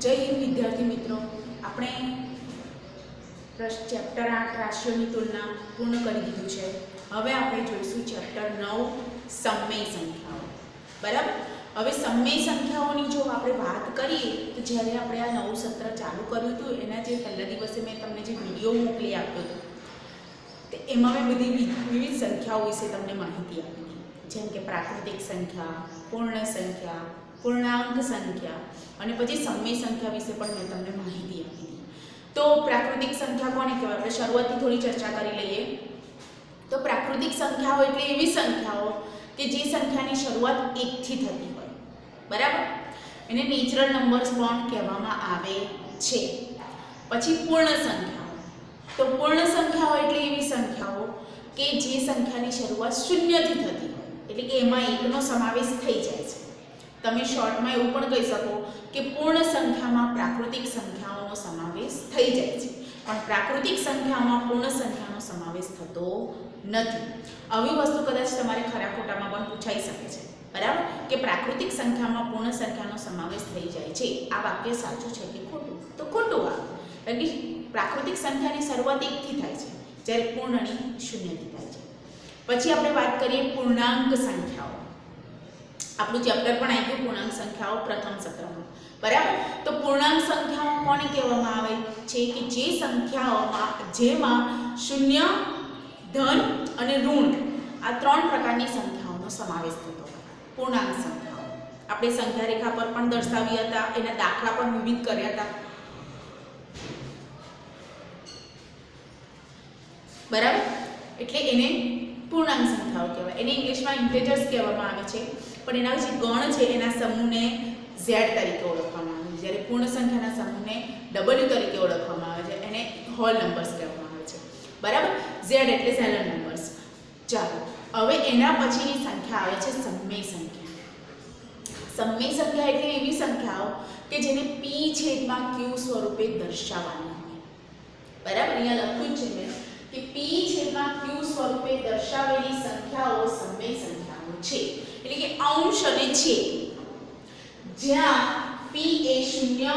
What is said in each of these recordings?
જય હિન્દ વિદ્યાર્થી મિત્રો, આપણે ચેપ્ટર 8 રાશિઓની તુલના પૂર્ણ કરી દીધું છે. હવે આપણે જોઈશું ચેપ્ટર 9 સમમેય સંખ્યાઓ. બરાબર. હવે સમમેય સંખ્યાઓની જો આપણે વાત કરીએ તો જ્યારે આપણે આ નવું સત્ર ચાલુ કર્યું હતું એના જે પહેલા દિવસે મેં તમને જે વિડીયો મોકલી આપ્યો હતો તો એમાં મેં બધી વિવિધ સંખ્યાઓ વિશે તમને માહિતી આપી હતી, જેમ કે પ્રાકૃતિક સંખ્યા, પૂર્ણ સંખ્યા, પૂર્ણાંક સંખ્યા અને પછી સમમેય સંખ્યા વિશે પણ મેં તમને માહિતી આપી હતી. તો પ્રાકૃતિક સંખ્યા કોને કહેવાય? આપણે શરૂઆતથી થોડી ચર્ચા કરી લઈએ. તો પ્રાકૃતિક સંખ્યાઓ એટલે એવી સંખ્યાઓ કે જે સંખ્યાની શરૂઆત 1 થી થતી હોય. બરાબર. એને નેચરલ નંબર્સ પણ કહેવામાં આવે છે. પછી પૂર્ણ સંખ્યાઓ. તો પૂર્ણ સંખ્યાઓ એટલે એવી સંખ્યાઓ કે જે સંખ્યાની શરૂઆત 0 થી થતી હોય, એટલે કે એમાં 1 નો સમાવેશ થઈ જાય છે. તમે શોર્ટમાં એવું પણ કહી શકો કે પૂર્ણ સંખ્યામાં પ્રાકૃતિક સંખ્યાઓનો સમાવેશ થઈ જાય છે, પણ પ્રાકૃતિક સંખ્યામાં પૂર્ણ સંખ્યાનો સમાવેશ થતો નથી. આવી વસ્તુ કદાચ તમારે ખરા ખોટામાં પણ પૂછાઈ શકે છે. બરાબર, કે પ્રાકૃતિક સંખ્યામાં પૂર્ણ સંખ્યાનો સમાવેશ થઈ જાય છે. આ વાક્ય સાચું છે કે ખોટું? તો ખોટું વાક્ય. કારણ કે પ્રાકૃતિક સંખ્યાની શરૂઆત 1 થી થાય છે, જ્યારે પૂર્ણની 0 થી થાય છે. પછી આપણે વાત કરીએ પૂર્ણાંક સંખ્યાઓ. આપણું ચેપ્ટર પણ આવ્યું પૂર્ણાંક સંખ્યાઓ પ્રથમ સત્રમાં. બરાબર. તો પૂર્ણાંક સંખ્યાઓ કોને કહેવામાં આવે છે? કે જે સંખ્યાઓમાં જેમાં શૂન્ય, ધન અને ઋણ આ 3 પ્રકારની સંખ્યાઓનો સમાવેશ થતો હોય. પૂર્ણાંક સંખ્યાઓ આપણે સંખ્યા રેખા પર પણ દર્શાવ્યા હતા, એના દાખલા પણ વિવિધ કર્યા હતા. બરાબર. એટલે એને પૂર્ણાંક સંખ્યાઓ કહેવાય. એને ઇંગ્લિશમાં ઇન્ટિજર્સ કહેવામાં આવે છે, પણ એના જે ગણ છે એના સમૂહને z તરીકે ઓળખવામાં આવે છે, જ્યારે પૂર્ણ સંખ્યાના સમૂહને w તરીકે ઓળખવામાં આવે છે. એને હોલ નંબર્સ કહેવામાં આવે છે. બરાબર. z એટલે ઝેલર નંબર્સ. ચાલો, હવે એના પછીની સંખ્યા આવે છે સમમેય સંખ્યા. સમમેય સંખ્યા એટલે એવી સંખ્યાઓ કે જેને p/q સ્વરૂપે દર્શાવવાની હોય. બરાબર. અહીંયા લખ્યું છે મેં કે p/q સ્વરૂપે દર્શાવેલી સંખ્યાઓ સમમેય સંખ્યાઓ છે. એટલે કે અંશ અને છેદ, જ્યાં p એ શૂન્ય,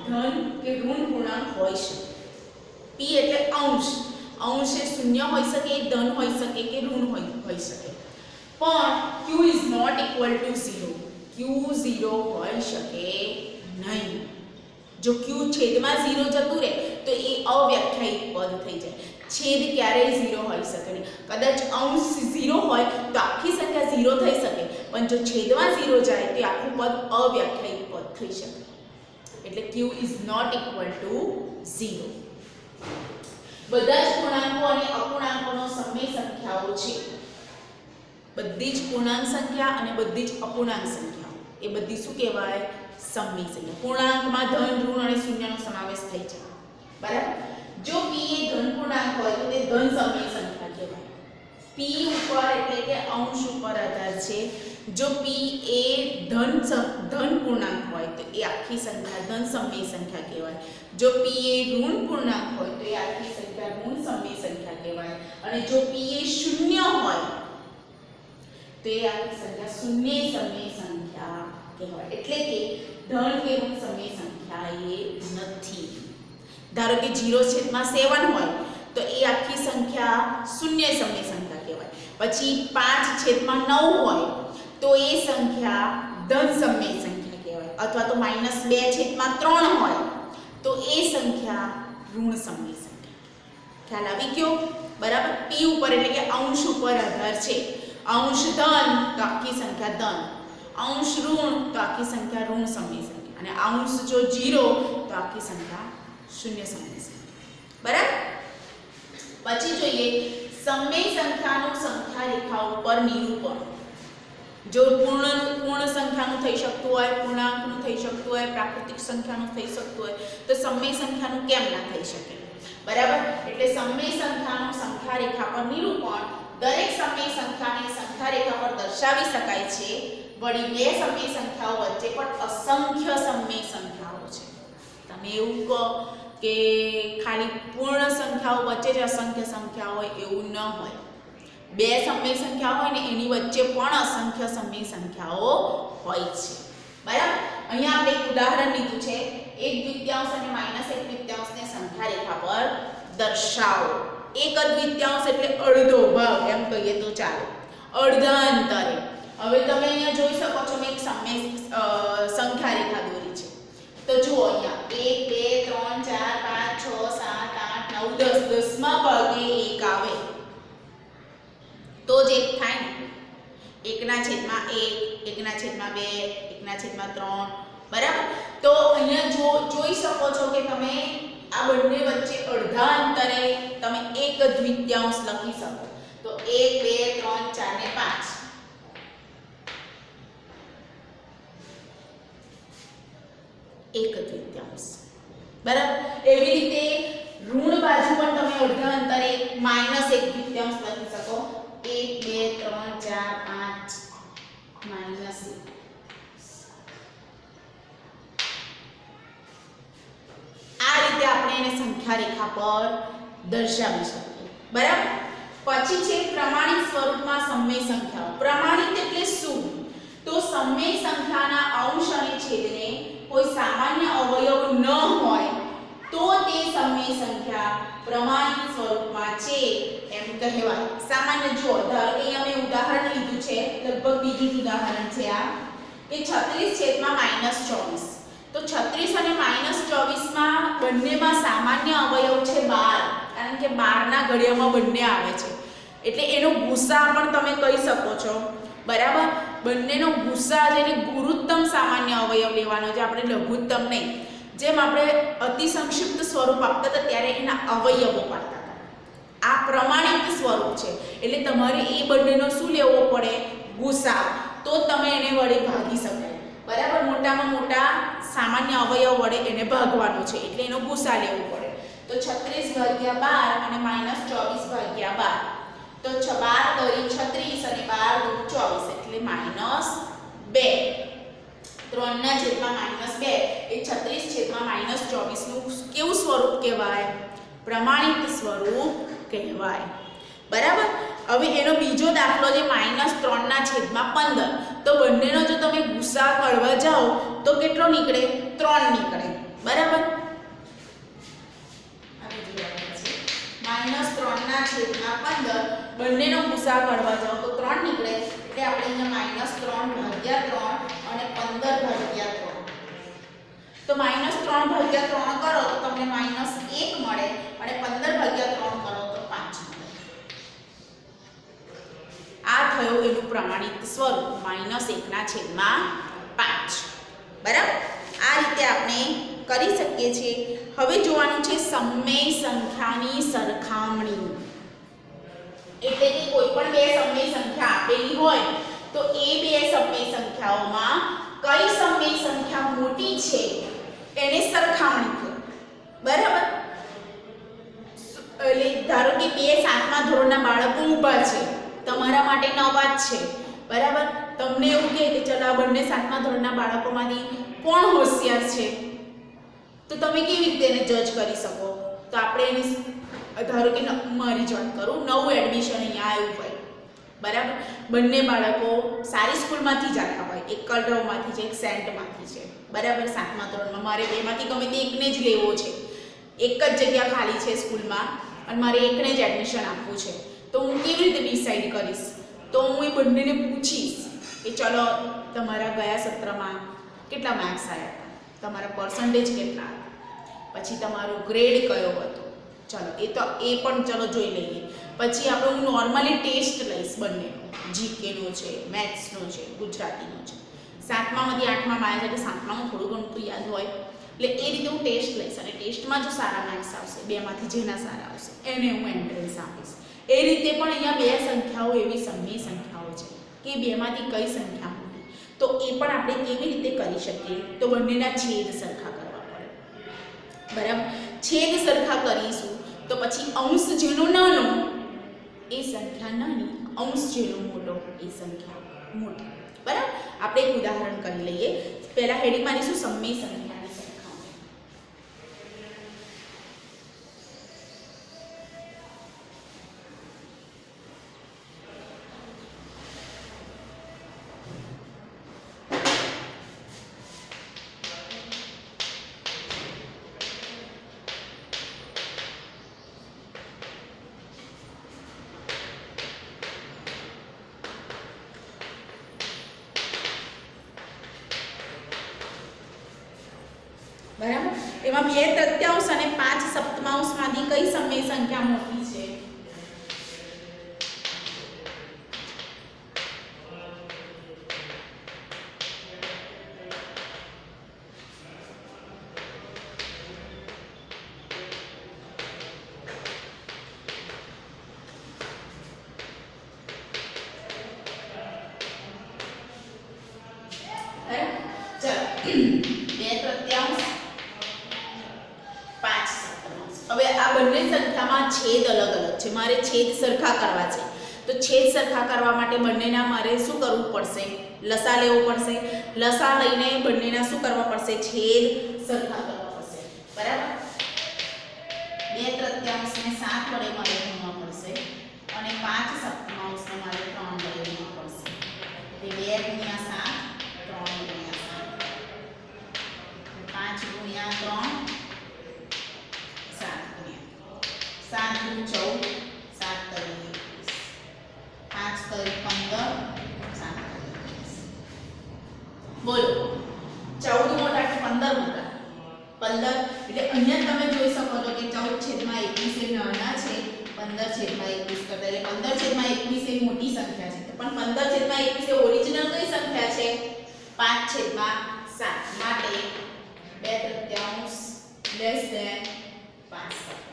ધન કે ઋણ પૂર્ણાંક હોઈ શકે. p એટલે અંશ. અંશ એ શૂન્ય હોઈ શકે, ધન હોઈ શકે કે ઋણ હોઈ શકે. પણ q is not equal to 0. q 0 હોઈ શકે નહીં. જો q છેદમાં 0 જતું રહે તો એ અવ્યાખ્યાયિત પદ થઈ જાય. છેદ ક્યારેય 0 હોઈ શકે નહીં. કદાચ અંશ 0 હોય તો આખી સંખ્યા 0 થઈ શકે, પણ જો છેદમાં 0 જાય તો આખું પદ અવ્યાખ્યાયિત પદ થઈ શકે. એટલે q is not equal to 0. બધા જ પૂર્ણાંકો અને અપૂર્ણાંકોનો સમમેય સંખ્યાઓ છે. બધી જ પૂર્ણાંક સંખ્યા અને બધી જ અપૂર્ણાંક સંખ્યાઓ એ બધી શું કહેવાય? સમમેય સંખ્યા. પૂર્ણાંકમાં ધન, ઋણ અને શૂન્યનો સમાવેશ થઈ જાય. બરાબર. જો p એ ધન પૂર્ણાંક હોય તો તે ધન સમમેય સંખ્યા કહેવાય. p ઉપર એટલે કે અંશ ઉપર આધાર છે. જો p એ ધન પૂર્ણાંક હોય તો એ આખી સંખ્યા ધન સમમેય સંખ્યા કહેવાય. જો p એ ઋણ પૂર્ણાંક હોય તો એ આખી સંખ્યા ઋણ સમમેય સંખ્યા કહેવાય. અને જો p એ શૂન્ય હોય તો એ આખી સંખ્યા શૂન્ય સમમેય સંખ્યા કહેવાય. એટલે કે ધન કે ઋણ સમમેય સંખ્યા એ નથી. ધારો કે 0/7 હોય તો એ આખી સંખ્યા શૂન્ય સમમેય સંખ્યા કહેવાય. પછી 5/9 હોય તો એ સંખ્યા ધન સમમેય સંખ્યા કહેવાય. અથવા તો -2/3 હોય તો એ સંખ્યા ઋણ સમમેય સંખ્યા. ખ્યાલ આવી ગયો? બરાબર. p ઉપર એટલે કે અંશ ઉપર આધાર છે. અંશ ધન તો આખી સંખ્યા ધન, અંશ ઋણ તો આખી સંખ્યા ઋણ સમમેય સંખ્યા, અને અંશ જો 0 તો આખી સંખ્યા શૂન્ય સમમેય સંખ્યા. બરાબર. પછી જોઈએ સમમેય સંખ્યાનું સંખ્યા રેખાઓ પર નિરૂપણ. જો પૂર્ણ સંખ્યાનું થઈ શકતું હોય, પૂર્ણાંકનું થઈ શકતું હોય, પ્રાકૃતિક સંખ્યાનું થઈ શકતું હોય, તો સમમેય સંખ્યાનું કેમ ના થઈ શકે? બરાબર. એટલે સમમેય સંખ્યાનું સંખ્યા રેખા પર નિરૂપણ. દરેક સમમેય સંખ્યાને સંખ્યા રેખા પર દર્શાવી શકાય છે. વળી બે સમમેય સંખ્યાઓ વચ્ચે પણ અસંખ્ય સમમેય સંખ્યાઓ છે. તમે એવું કહો કે ખાલી પૂર્ણ સંખ્યાઓ વચ્ચે જ અસંખ્ય સંખ્યા હોય એવું ન હોય. બે સમમેય સંખ્યા હોય ને એની વચ્ચે પણ અસંખ્ય સમમેય સંખ્યાઓ હોય છે. બરાબર. અહીંયા આપણે એક ઉદાહરણ લીધું છે 1/2 અને -1/2 ને સંખ્યા રેખા પર દર્શાવો. 1/2 એટલે અડધો ભાગ એમ કહીએ તો ચાલે, અડધા અંતરે. હવે તમે અહીંયા જોઈ શકો છો મેં એક સંખ્યા રેખા દોરી છે. તો જુઓ અહીંયા 1 2 3 4 5 6 7 8 9 10 10મા ભાગે 1 આવે તો જ 1 થાય ને. 1/1 1/2 1/3 બરાબર. તો અહીંયા જોઈ શકો છો કે તમે આ બંને વચ્ચે અડધા અંતરે તમે 1/2 લખી શકો. તો 1 2 3 4 ને 5 1/2 બરાબર. એવી રીતે ઋણ બાજુ પણ તમે અડધા અંતરે -1/2 લખી શકો. 1 2 3 4 5 -1. આ રીતે આપણે એને સંખ્યા રેખા પર દર્શાવી શકીએ. બરાબર. પછી છે પ્રમાણિત સ્વરૂપમાં સમય સંખ્યાઓ. પ્રમાણિત એટલે શું? તો સમય સંખ્યાના અંશ અને છેદને કોઈ સામાન્ય અવયવ ન હોય તો તે સમય સંખ્યા પ્રમાણિત સ્વરૂપમાં છે એમ કહેવાય. સામાન્ય જો ધારો કે અહીંયા મેં ઉદાહરણ લીધું છે, લગભગ બીજું જ ઉદાહરણ છે આ કે 36/-24. તો 36 અને -24માં બંનેમાં સામાન્ય અવયવ છે 12, કારણ કે 12 ના ઘડિયામાં બંને આવે છે એટલે એનો ગુસા પણ તમે કહી શકો છો. બરાબર. બંનેનો ગુસા જેને ગુરુત્તમ સામાન્ય અવયવ લેવાનો છે, આપણે લઘુત્તમ નહીં. જેમ આપણે અતિ સંક્ષિપ્ત સ્વરૂપ આપતા હતા ત્યારે એના અવયવો પાડતા હતા. આ પ્રમાણિત સ્વરૂપ છે એટલે તમારે એ બંનેનો શું લેવો પડે? ગુસા. તો તમે એને વડે ભાગી શકો. બરાબર. મોટામાં મોટા સામાન્ય અવયવ વડે એને ભાગવાનો છે એટલે એનો ગુસા લેવો પડે. તો 36/12 અને -24/12. તો 12 * 36 અને 12 * 24 એટલે -2. 3/-2 એ 36/-24 નું કેવું સ્વરૂપ કહેવાય? પ્રમાણિત સ્વરૂપ કહેવાય. બરાબર. હવે એનો બીજો દાખલો છે -3/15. તો બંનેનો જો તમે ગુસા કરવા જાઓ તો કેટલો નીકળે? 3 નીકળે. બરાબર. -3/15 બંનેનો ગુસા કરવા જાઓ તો 3 નીકળે એટલે આપણે અહીંયા -3/3 અને 15/3. તો -3/3 કરો તો તમને -1 મળે અને 15/3 કરો તો 5 મળે. આ થયો એનું પ્રમાણિત સ્વરૂપ -1/5. બરાબર. આ રીતે આપણે કરી શકીએ છીએ. હવે જોવાનું છે સમય સંખ્યાની સરખામણી. એટલે કે કોઈ પણ બે સમય સંખ્યા આપેલી હોય તો એ બે સમય સંખ્યાઓમાં કઈ સમય સંખ્યા મોટી છે એને સરખામણી કરો. બરાબર. એટલે ધારો કે બે 7મા ધોરણના બાળકો ઊભા છે, તમારા માટે નવા જ છે. બરાબર. તમને એવું કહે કે ચલો આ બંને 7મા ધોરણના બાળકોમાંથી કોણ હોશિયાર છે, તો તમે કેવી રીતે એને જજ કરી શકો? તો આપણે એને ધારો કે મારી જ વાત કરું, નવું એડમિશન અહીંયા આવ્યું હોય. બરાબર. બંને બાળકો સારી સ્કૂલમાંથી જ આવ્યા હોય, એક કલરવમાંથી છે, એક સેન્ટમાંથી છે. બરાબર. 7મા ધોરણમાં મારે બેમાંથી ગમે તે એકને જ લેવો છે, એક જ જગ્યા ખાલી છે સ્કૂલમાં અને મારે એકને જ એડમિશન આપવું છે. તો હું કેવી રીતે ડિસાઈડ કરીશ? તો હું એ બંનેને પૂછીશ કે ચલો તમારા ગયા સત્રમાં કેટલા માર્ક્સ આવ્યા હતા, તમારા પર્સન્ટેજ કેટલા હતા, પછી તમારો ગ્રેડ કયો હતો. ચલો એ પણ ચલો જોઈ લઈએ. પછી આપણે હું નોર્મલી ટેસ્ટ લઈશ બંનેનો, જીકેનો છે, મેથ્સનો છે, ગુજરાતીનો છે. 7મામાંથી 8મામાં આવ્યા છે એટલે 7મામાં થોડું ઘણું તો યાદ હોય એટલે એ રીતે હું ટેસ્ટ લઈશ અને ટેસ્ટમાં જો સારા માર્ક્સ આવશે, બેમાંથી જેના સારા આવશે એને હું એન્ટ્રન્સ આપીશ. એ રીતે પણ અહીંયા બે સંખ્યાઓ એવી સમય સંખ્યાઓ છે કે બેમાંથી કઈ સંખ્યા મોટી, તો એ પણ આપણે કેવી રીતે કરી શકીએ? તો બંનેના છેદ સરખા કરવા પડે. બરાબર. છેદ સરખા કરીશું તો પછી અંશ જેનો નાનો એ સંખ્યા નાની, અંશ જેનો મોટો એ સંખ્યા મોટી. બરાબર. આપણે એક ઉદાહરણ કરી લઈએ. પહેલા હેડિંગ મારીશું સમય સંખ્યાની સરખામણી. બરાબર. એમાં 2/3 અને 5/7 માંથી કઈ સમય સંખ્યા મોટી છે? હવે આ બંને સંખ્યામાં છેદ અલગ અલગ છે. મારે છેદ સરખા કરવા છે. તો છેદ સરખા કરવા માટે બંનેના મારે શું કરવું પડશે? લસા લેવો પડશે. લસા લઈને બંનેના શું કરવા પડશે? છેદ સરખા કરવા પડશે. બરાબર. 2/3 ને 7 વડે મારે ગુણવા પડશે અને 5/7 ને મારે 3 વડે ગુણવા પડશે. એટલે 2 × 7 3 × 7 5 × 3 7 × 7 × 14 7 × 15 7 × 3 14 5 × 7 બોલો 14 મોટા કે 15 મોટા? 15. એટલે અહીંયા તમે જોઈ શકો છો કે 14/21 એ નાના છે 15/21 કરતા. એટલે 15/21 એ મોટી સંખ્યા છે. પણ 15/21 એ ઓરિજિનલ કઈ સંખ્યા છે? 5/7 માટે 2/3 લેસ ધેન 5/7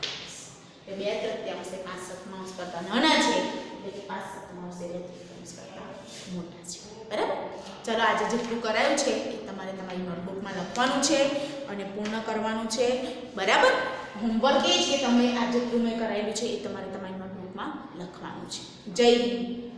એટલે 2/3 એ 5/7 કરતા નાના છે. એટલે કે 5/7 એ 2/3 કરતા મોટા છે. બરાબર. ચલો આજે જેટલું કરાયું છે એ તમારે તમારી નોટબુકમાં લખવાનું છે અને પૂર્ણ કરવાનું છે. બરાબર. હોમવર્ક એ છે કે તમે આ જેટલું મેં કરાયેલું છે એ તમારે તમારી નોટબુકમાં લખવાનું છે. જય હિન્દ.